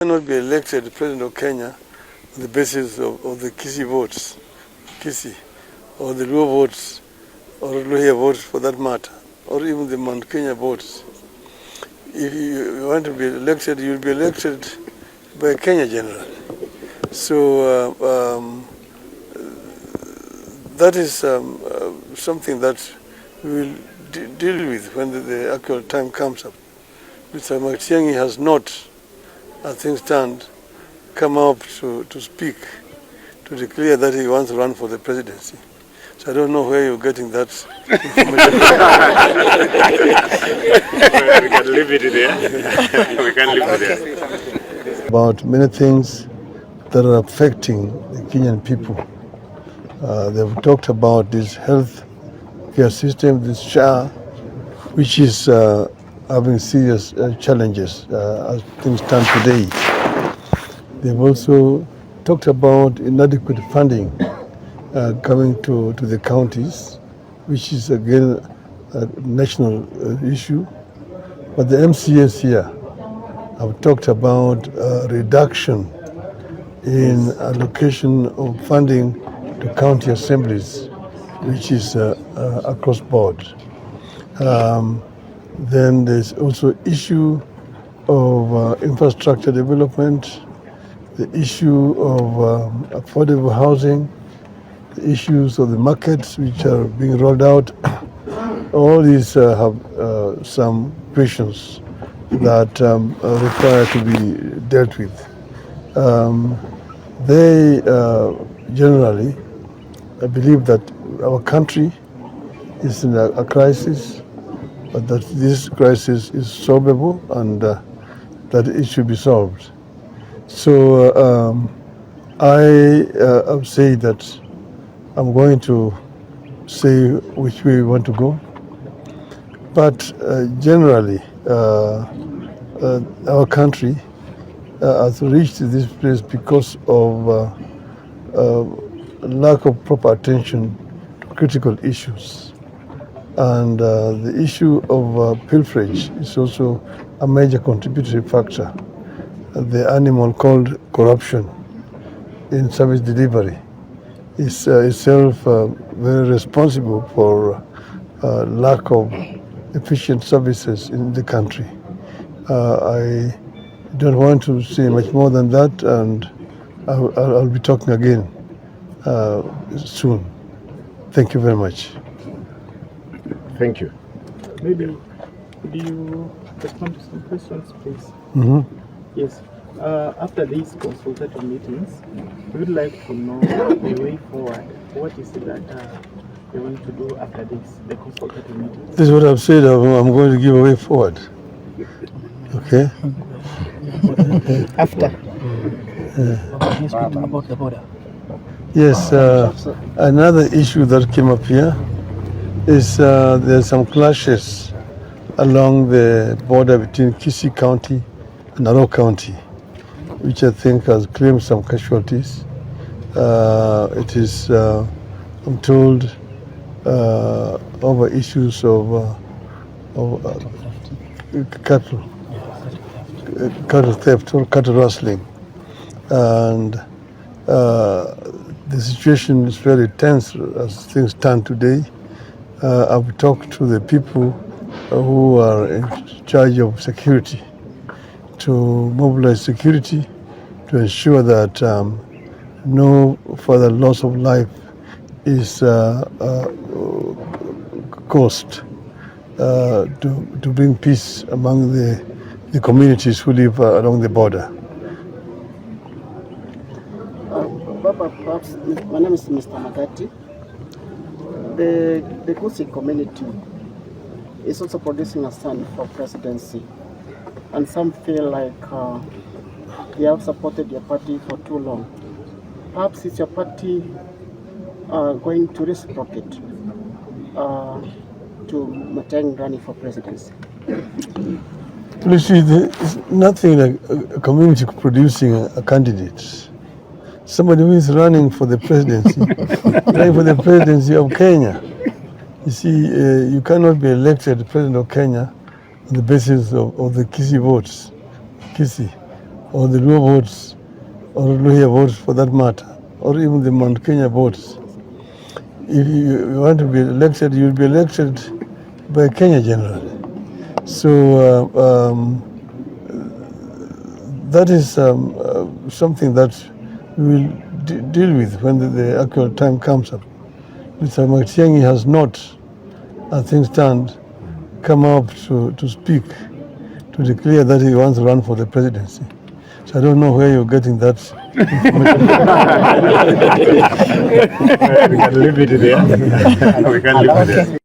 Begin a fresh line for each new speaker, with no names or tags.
Cannot be elected president of Kenya on the basis of the Kisii votes, Kisii, or the Luo votes, or Luhya votes for that matter, or even the Mount Kenya votes. If you want to be elected, you'll be elected by Kenya generally. So that is something that we will deal with when the actual time comes up. Mr. Matiang'i has not, as things stand, come up to speak, to declare that he wants to run for the presidency. So I don't know where you're getting that information.
We can leave it there. We can leave it there.
About many things that are affecting the Kenyan people. They've talked about this health care system, this SHA, which is having serious challenges as things stand today. They've also talked about inadequate funding coming to the counties, which is again a national issue. But the MCAs here have talked about reduction in allocation of funding to county assemblies, which is across board. Then there's also issue of infrastructure development, the issue of affordable housing, the issues of the markets which are being rolled out. All these have some questions that require to be dealt with. They generally believe that our country is in a crisis, but that this crisis is solvable and that it should be solved. So I have said that I'm going to say which way we want to go, but generally our country has reached this place because of lack of proper attention to critical issues. And the issue of pilferage is also a major contributory factor. The animal called corruption in service delivery is itself very responsible for lack of efficient services in the country. I don't want to say much more than that, and I'll be talking again soon. Thank you very much.
Thank you.
Maybe could you respond to some questions, please?
Mm-hmm.
Yes. After these consultative meetings, we would like to know the way forward. What is it that you want to do after the consultative meetings?
This is what I've said. I'm going to give a way forward. Okay?
After?
About the border.
Yes. Another issue that came up here is there's some clashes along the border between Kisii County and Narok County, which I think has claimed some casualties. It is, I'm told, over issues of cattle theft or cattle rustling. And the situation is very tense as things stand today. I've talked to the people who are in charge of security to mobilize security to ensure that no further loss of life is caused to bring peace among the communities who live along the border.
Baba, perhaps, my name is Mr. Magati. The Gusii community is also producing a son for presidency, and some feel like they have supported your party for too long. Perhaps is your party going to reciprocate to Matiang'i running for presidency?
Please see, there's nothing like a community producing a candidate. Somebody who is running for the presidency, running for the presidency of Kenya. You see, you cannot be elected president of Kenya on the basis of the Kisii votes, Kisii, or the Luo votes, or Luhya votes for that matter, or even the Mount Kenya votes. If you want to be elected, you'll be elected by Kenya generally. So that is something that we will deal with when the actual time comes up. Mr. Matiang'i has not, as things stand, come up to speak, to declare that he wants to run for the presidency. So I don't know where you're getting that information.
We can leave it there. We can leave it there.